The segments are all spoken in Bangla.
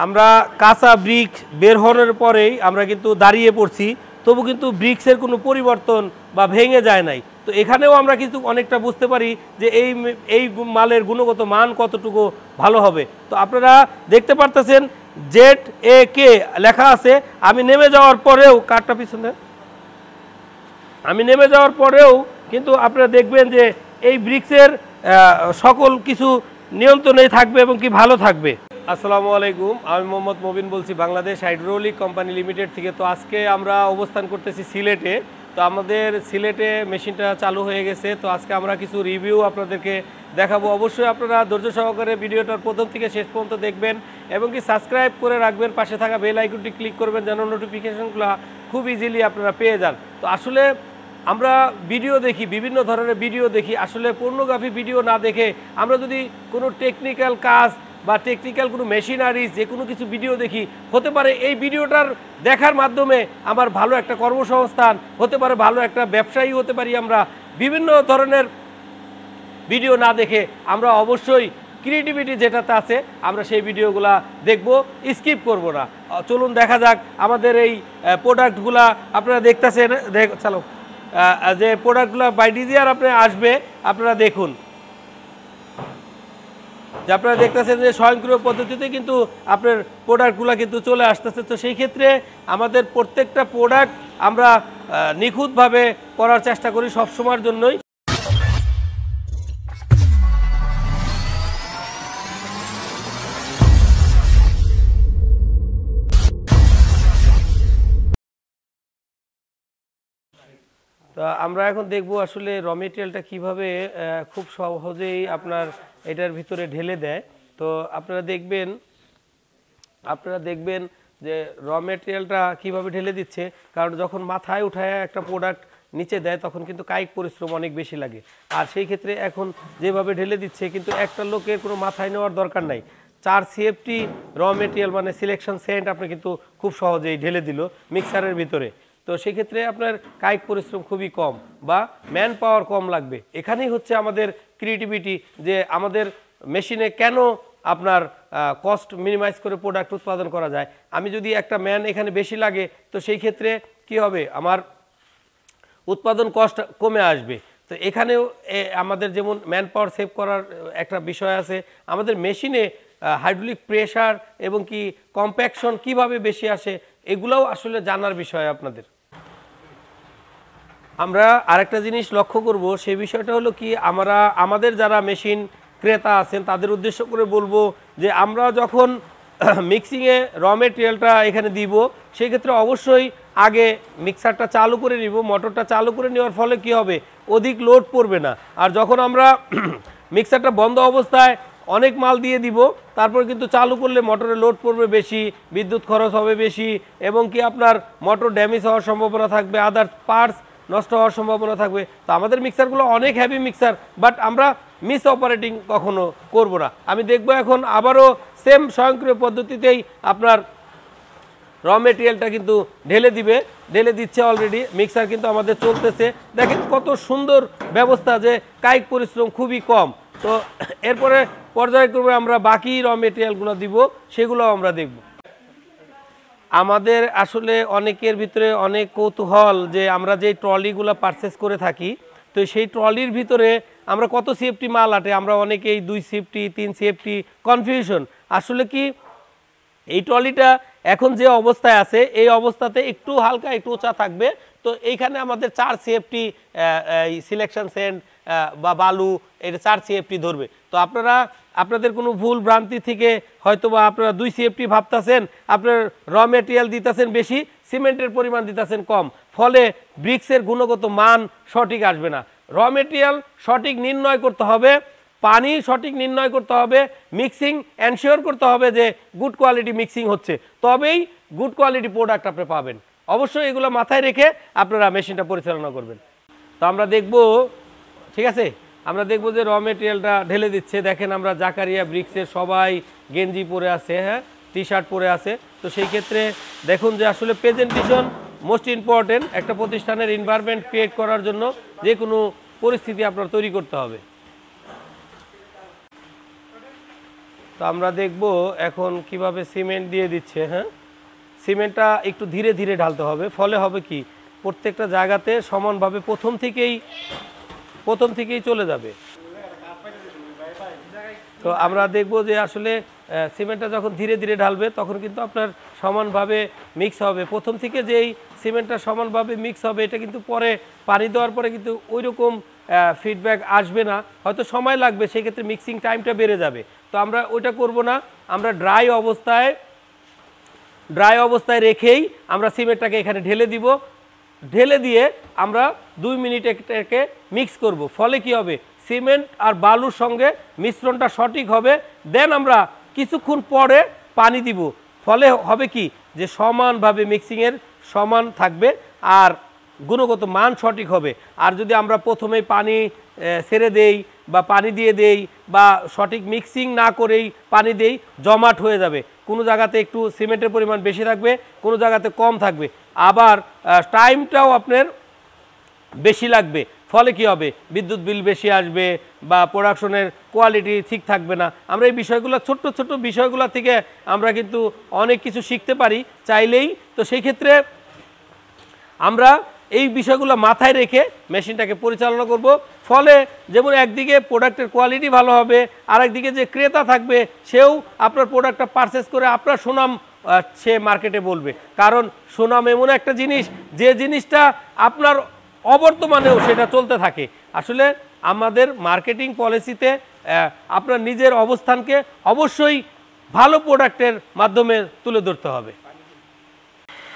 আমরা কাঁচা ব্রিক বের হওয়ার পরেই আমরা কিন্তু দাঁড়িয়ে পড়ছি, তবু কিন্তু ব্রিক্সের কোনো পরিবর্তন বা ভেঙে যায় নাই। তো এখানেও আমরা কিন্তু অনেকটা বুঝতে পারি যে এই মালের গুণগত মান কতটুকু ভালো হবে। তো আপনারা দেখতে পারতেছেন ZAK লেখা আছে। আমি নেমে যাওয়ার পরেও কারটা পিছনে আমি নেমে যাওয়ার পরেও কিন্তু আপনারা দেখবেন যে এই ব্রিক্সের সকল কিছু নিয়ন্ত্রণেই থাকবে এবং কি ভালো থাকবে। আসসালামু আলাইকুম, আমি মোহাম্মদ মবিন বলছি বাংলাদেশ হাইড্রোলিক কোম্পানি লিমিটেড থেকে। তো আজকে আমরা অবস্থান করতেছি সিলেটে। তো আমাদের সিলেটে মেশিনটা চালু হয়ে গেছে। তো আজকে আমরা কিছু রিভিউ আপনাদেরকে দেখাবো। অবশ্যই আপনারা ধৈর্য সহকারে ভিডিওটার প্রথম থেকে শেষ পর্যন্ত দেখবেন এবং কি সাবস্ক্রাইব করে রাখবেন, পাশে থাকা বেল আইকনটি ক্লিক করবেন যেন নোটিফিকেশনগুলো খুব ইজিলি আপনারা পেয়ে যান। তো আসলে আমরা ভিডিও দেখি, বিভিন্ন ধরনের ভিডিও দেখি, আসলে পর্নোগ্রাফি ভিডিও না দেখে আমরা যদি কোনো টেকনিক্যাল কাজ বা টেকনিক্যাল কোনো মেশিনারিজ যে কোনো কিছু ভিডিও দেখি, হতে পারে এই ভিডিওটার দেখার মাধ্যমে আমার ভালো একটা কর্মসংস্থান হতে পারে, ভালো একটা ব্যবসায়ী হতে পারি আমরা। বিভিন্ন ধরনের ভিডিও না দেখে আমরা অবশ্যই ক্রিয়েটিভিটি যেটাতে আছে আমরা সেই ভিডিওগুলা দেখব, স্কিপ করব না। চলুন দেখা যাক আমাদের এই প্রোডাক্টগুলা। আপনারা দেখতেছেন চলো যে প্রোডাক্টগুলো বাই ডিজিআর আপনি আসবে, আপনারা দেখুন যে আপনারা দেখতেছেন যে স্বয়ংক্রিয় পদ্ধতিতে কিন্তু আপনার প্রোডাক্টগুলো কিন্তু চলে আসতেছে। তো সেই ক্ষেত্রে আমাদের প্রত্যেকটা প্রোডাক্ট আমরা নিখুঁতভাবে করার চেষ্টা করি সবসময়ের জন্যই। তো আমরা এখন দেখব আসলে র মেটেরিয়ালটা কীভাবে খুব সহজেই আপনার এটার ভিতরে ঢেলে দেয়। তো আপনারা দেখবেন যে র মেটেরিয়ালটা কীভাবে ঢেলে দিচ্ছে। কারণ যখন মাথায় উঠায় একটা প্রোডাক্ট নিচে দেয় তখন কিন্তু কায়িক পরিশ্রম অনেক বেশি লাগে। আর সেই ক্ষেত্রে এখন যেভাবে ঢেলে দিচ্ছে কিন্তু একটা লোকের কোনো মাথায় নেওয়ার দরকার নাই। 4 CFT র মেটেরিয়াল মানে সিলেকশন সেন্ট আপনি কিন্তু খুব সহজেই ঢেলে দিল মিক্সারের ভিতরে। তো সেক্ষেত্রে আপনার কায়িক পরিশ্রম খুবই কম বা ম্যান পাওয়ার কম লাগবে। এখানেই হচ্ছে আমাদের ক্রিয়েটিভিটি, যে আমাদের মেশিনে কেন আপনার কস্ট মিনিমাইজ করে প্রোডাক্ট উৎপাদন করা যায়। আমি যদি একটা ম্যান এখানে বেশি লাগে তো সেই ক্ষেত্রে কি হবে, আমার উৎপাদন কস্ট কমে আসবে। তো এখানেও আমাদের যেমন ম্যান পাওয়ার সেভ করার একটা বিষয় আছে। আমাদের মেশিনে হাইড্রোলিক প্রেশার এবং কি কম্প্যাকশন কিভাবে বেশি আসে এগুলোও আসলে জানার বিষয় আপনাদের। আমরা আরেকটা জিনিস লক্ষ্য করব, সেই বিষয়টা হলো কি, আমাদের যারা মেশিন ক্রেতা আছেন তাদের উদ্দেশ্য করে বলবো যে আমরা যখন মিক্সিংয়ে র মেটেরিয়ালটা এখানে দিব সেই ক্ষেত্রে অবশ্যই আগে মিক্সারটা চালু করে নিব। মোটরটা চালু করে নেওয়ার ফলে কি হবে, অধিক লোড পড়বে না। আর যখন আমরা মিক্সারটা বন্ধ অবস্থায় অনেক মাল দিয়ে দিব তারপর কিন্তু চালু করলে মোটরে লোড পড়বে বেশি, বিদ্যুৎ খরচ হবে বেশি এবং কি আপনার মোটর ড্যামেজ হওয়ার সম্ভাবনা থাকবে, আদার্স পার্টস নষ্ট হওয়ার সম্ভাবনা থাকবে। তো আমাদের মিক্সারগুলো অনেক হেভি মিক্সার, বাট আমরা মিস অপারেটিং কখনো করব না। আমি দেখব এখন আবারও সেম স্বয়ংক্রিয় পদ্ধতিতেই আপনার র মেটেরিয়ালটা কিন্তু ঢেলে দিচ্ছে অলরেডি। মিক্সার কিন্তু আমাদের চলতেছে, দেখেন কত সুন্দর ব্যবস্থা, যে কায়িক পরিশ্রম খুবই কম। তো এরপরে পর্যায়ক্রমে আমরা বাকি র মেটেরিয়ালগুলো দিব, সেগুলো আমরা দেখব। আমাদের আসলে অনেকের ভিতরে অনেক কৌতূহল যে আমরা যে ট্রলিগুলো পারচেস করে থাকি, তো সেই ট্রলির ভিতরে আমরা কত CFT মাল আটে, আমরা অনেকেই 2 CFT 3 CFT কনফিউশন। আসলে কি এই ট্রলিটা এখন যে অবস্থায় আছে এই অবস্থাতে একটু হালকা একটু উঁচা থাকবে। তো এইখানে আমাদের 4 CFT সিলেকশন সেন্ট বা বালু এটা 4 CFT ধরবে। তো আপনাদের কোনো ভুল ভ্রান্তি থেকে হয়তো বা আপনারা 2 CFT ভাবতেছেন, আপনার র মেটেরিয়াল দিতেছেন বেশি, সিমেন্টের পরিমাণ দিতেছেন কম, ফলে ব্রিক্সের গুণগত মান সঠিক আসবে না। র মেটেরিয়াল সঠিক নির্ণয় করতে হবে, পানি সঠিক নির্ণয় করতে হবে, মিক্সিং এনশিওর করতে হবে যে গুড কোয়ালিটি মিক্সিং হচ্ছে, তবেই গুড কোয়ালিটি প্রোডাক্ট আপনি পাবেন। অবশ্যই এগুলো মাথায় রেখে আপনারা মেশিনটা পরিচালনা করবেন। তো আমরা দেখব, ঠিক আছে, আমরা দেখব যে র মেটেরিয়ালটা ঢেলে দিচ্ছে। দেখেন আমরা জাকারিয়া ব্রিক্সের সবাই গেঞ্জি পরে আছে, হ্যাঁ টি শার্ট পরে আছে। তো সেই ক্ষেত্রে দেখুন যে আসলে প্রেজেন্টেশন মোস্ট ইম্পর্টেন্ট। একটা প্রতিষ্ঠানের এনভায়রনমেন্ট ক্রিয়েট করার জন্য যে কোনো পরিস্থিতি আপনার তৈরি করতে হবে। তো আমরা দেখব এখন কিভাবে সিমেন্ট দিয়ে দিচ্ছে। হ্যাঁ, সিমেন্টটা একটু ধীরে ধীরে ঢালতে হবে, ফলে হবে কি প্রত্যেকটা জায়গাতে সমানভাবে প্রথম থেকেই চলে যাবে। তো আমরা দেখব যে আসলে সিমেন্টটা যখন ধীরে ধীরে ঢালবে তখন কিন্তু আপনার সমানভাবে মিক্স হবে। প্রথম থেকে যেই সিমেন্টটা সমানভাবে মিক্স হবে এটা কিন্তু পরে পানি দেওয়ার পরে কিন্তু ওই রকম ফিডব্যাক আসবে না, হয়তো সময় লাগবে, সেক্ষেত্রে মিক্সিং টাইমটা বেড়ে যাবে। তো আমরা ওইটা করব না, আমরা ড্রাই অবস্থায় রেখেই আমরা সিমেন্টটাকে এখানে ঢেলে দিব। ঢেলে দিয়ে আমরা 2 মিনিট এটাকে মিক্স করব, ফলে কি হবে সিমেন্ট আর বালুর সঙ্গে মিশ্রণটা সঠিক হবে। দেন আমরা কিছুক্ষণ পরে পানি দিব, ফলে হবে কি যে সমানভাবে মিক্সিংয়ের সমান থাকবে আর গুণগত মান সঠিক হবে। আর যদি আমরা প্রথমেই পানি ছেড়ে দেই বা পানি দিয়ে দেই বা সঠিক মিক্সিং না করেই পানি দেই, জমাট হয়ে যাবে। কোনো জায়গাতে একটু সিমেন্টের পরিমাণ বেশি থাকবে, কোনো জায়গাতে কম থাকবে, আবার টাইমটাও আপনার বেশি লাগবে। ফলে কি হবে বিদ্যুৎ বিল বেশি আসবে বা প্রোডাকশনের কোয়ালিটি ঠিক থাকবে না। আমরা এই বিষয়গুলো ছোট্ট বিষয়গুলো থেকে আমরা কিন্তু অনেক কিছু শিখতে পারি চাইলেই। তো সেই ক্ষেত্রে আমরা এই বিষয়গুলো মাথায় রেখে মেশিনটাকে পরিচালনা করব, ফলে যেমন একদিকে প্রোডাক্টের কোয়ালিটি ভালো হবে, আর একদিকে যে ক্রেতা থাকবে সেও আপনার প্রোডাক্টটা পারচেস করে আপনার সুনাম সে মার্কেটে বলবে। কারণ সুনাম এমন একটা জিনিস যে জিনিসটা আপনার অবর্তমানেও সেটা চলতে থাকে। আসলে আমাদের মার্কেটিং পলিসিতে আপনার নিজের অবস্থানকে অবশ্যই ভালো প্রোডাক্টের মাধ্যমে তুলে ধরতে হবে।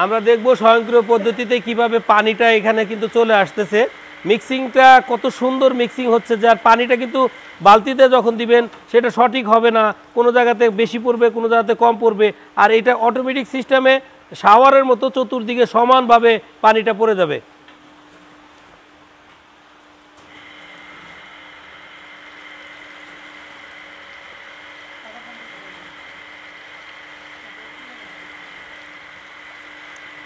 আমরা দেখব স্বয়ংক্রিয় পদ্ধতিতে কিভাবে পানিটা এখানে কিন্তু চলে আসতেছে। মিক্সিংটা কত সুন্দর মিক্সিং হচ্ছে, যার পানিটা কিন্তু বালতিতে যখন দিবেন সেটা সঠিক হবে না, কোনো জায়গাতে বেশি পড়বে, কোনো জায়গাতে কম পড়বে। আর এটা অটোমেটিক সিস্টেমে শাওয়ারের মতো চতুর্দিকে সমানভাবে পানিটা পড়ে যাবে।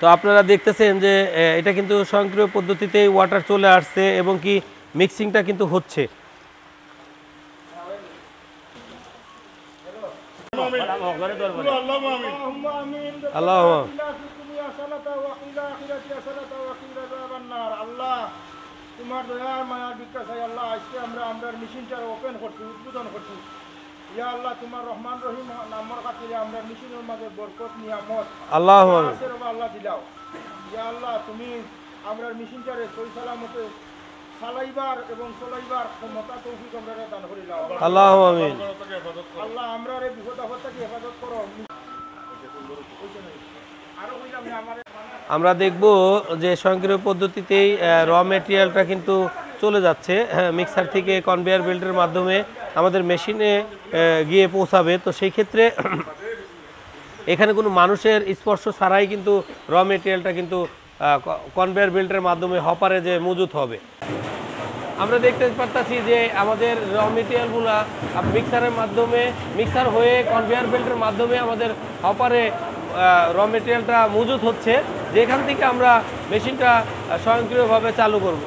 তো আপনারা দেখতেছেন যে এটা কিন্তু স্বয়ংক্রিয় পদ্ধতিতেই ওয়াটার চলে আসছে এবং কি মিক্সিংটা কিন্তু হচ্ছে। তোমার দয়া মায়া বিকাশ আল্লাহ আজকে আমরা মেশিনটা ওপেন করছি, উদ্বোধন করছি। ইয়া আল্লাহ তোমার রহমান রহিম নামের খাতিরে আমরা মেশিনের মাঝে বরকত নিয়ামত আল্লাহু আল্লাহ দিলাও। ইয়া আল্লাহ তুমি আমরা মেশিনটারে সহি সালামতে চালাইবার এবং চলাইবার ক্ষমতা তৌফিক আমরা দান করিলাম। আল্লাহু আমিন। আল্লাহ আমরা এই বিপদ আপদ থেকে হেফাজত করো। আরো কইলাম আমার আমরা দেখব যে স্বয়ংক্রিয় পদ্ধতিতেই র মেটেরিয়ালটা কিন্তু চলে যাচ্ছে মিক্সার থেকে কনভেয়ার বেল্টের মাধ্যমে আমাদের মেশিনে গিয়ে পৌঁছাবে। তো সেই ক্ষেত্রে এখানে কোনো মানুষের স্পর্শ ছাড়াই কিন্তু র মেটেরিয়ালটা কিন্তু কনভেয়ার বেল্টের মাধ্যমে হপারে যে মজুত হবে। আমরা দেখতে পাচ্ছি যে আমাদের র মেটেরিয়ালগুলো মিক্সারের মাধ্যমে মিক্সার হয়ে কনভেয়ার বেল্টের মাধ্যমে আমাদের হপারে র মেটেরিয়ালটা মজুত হচ্ছে, যেখান থেকে আমরা মেশিনটা স্বয়ংক্রিয়ভাবে চালু করব।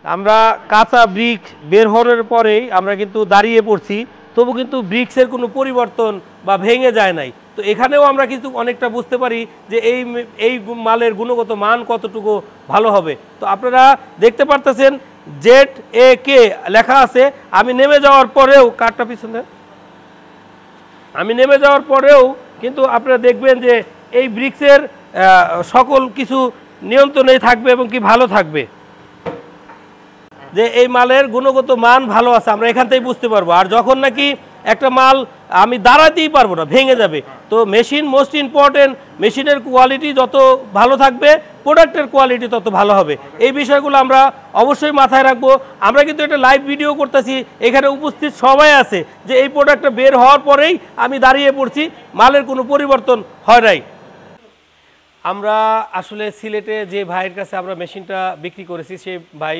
আমরা কাঁচা ব্রিক বের হওয়ার পরেই আমরা কিন্তু দাঁড়িয়ে পড়ছি, তবু কিন্তু ব্রিক্সের কোনো পরিবর্তন বা ভেঙে যায় নাই। তো এখানেও আমরা কিন্তু অনেকটা বুঝতে পারি যে এই মালের গুণগত মান কতটুকু ভালো হবে। তো আপনারা দেখতে পারতেছেন ZAK লেখা আছে। আমি নেমে যাওয়ার পরেও কারটা পিছনে, আমি নেমে যাওয়ার পরেও কিন্তু আপনারা দেখবেন যে এই ব্রিক্সের সকল কিছু নিয়ন্ত্রণেই থাকবে এবং কি ভালো থাকবে, যে এই মালের গুণগত মান ভালো আছে আমরা এখান থেকেই বুঝতে পারবো। আর যখন নাকি একটা মাল আমি দাঁড়াতেই পারবো না, ভেঙে যাবে, তো মেশিন মোস্ট ইম্পর্টেন্ট, মেশিনের কোয়ালিটি যত ভালো থাকবে প্রোডাক্টের কোয়ালিটি তত ভালো হবে। এই বিষয়গুলো আমরা অবশ্যই মাথায় রাখবো। আমরা কিন্তু একটা লাইভ ভিডিও করতেছি, এখানে উপস্থিত সবাই আছে, যে এই প্রোডাক্টটা বের হওয়ার পরেই আমি দাঁড়িয়ে পড়ছি, মালের কোনো পরিবর্তন হয় নাই। আমরা আসলে সিলেটে যে ভাইয়ের কাছে আমরা মেশিনটা বিক্রি করেছি, সে ভাই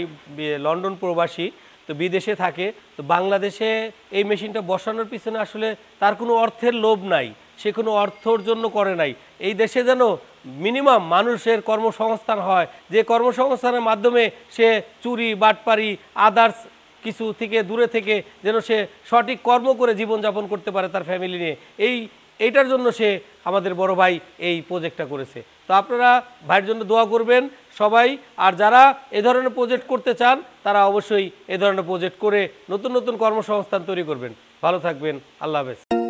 লন্ডন প্রবাসী, তো বিদেশে থাকে। তো বাংলাদেশে এই মেশিনটা বসানোর পিছনে আসলে তার কোনো অর্থের লোভ নাই, সে কোনো অর্থর জন্য করে নাই। এই দেশে যেন মিনিমাম মানুষের কর্মসংস্থান হয়, যে কর্মসংস্থানের মাধ্যমে সে চুরি বাটপারি আদার্স কিছু থেকে দূরে থেকে যেন সে সঠিক কর্ম করে জীবনযাপন করতে পারে তার ফ্যামিলি নিয়ে। এইটার জন্য সে আমাদের বড় ভাই এই প্রজেক্টটা করেছে। তো আপনারা ভাইয়ের জন্য দোয়া করবেন সবাই। আর যারা এ ধরনের প্রজেক্ট করতে চান তারা অবশ্যই এ ধরনের প্রজেক্ট করে নতুন নতুন কর্মসংস্থান তৈরি করবেন। ভালো থাকবেন, আল্লাহ হাফেজ।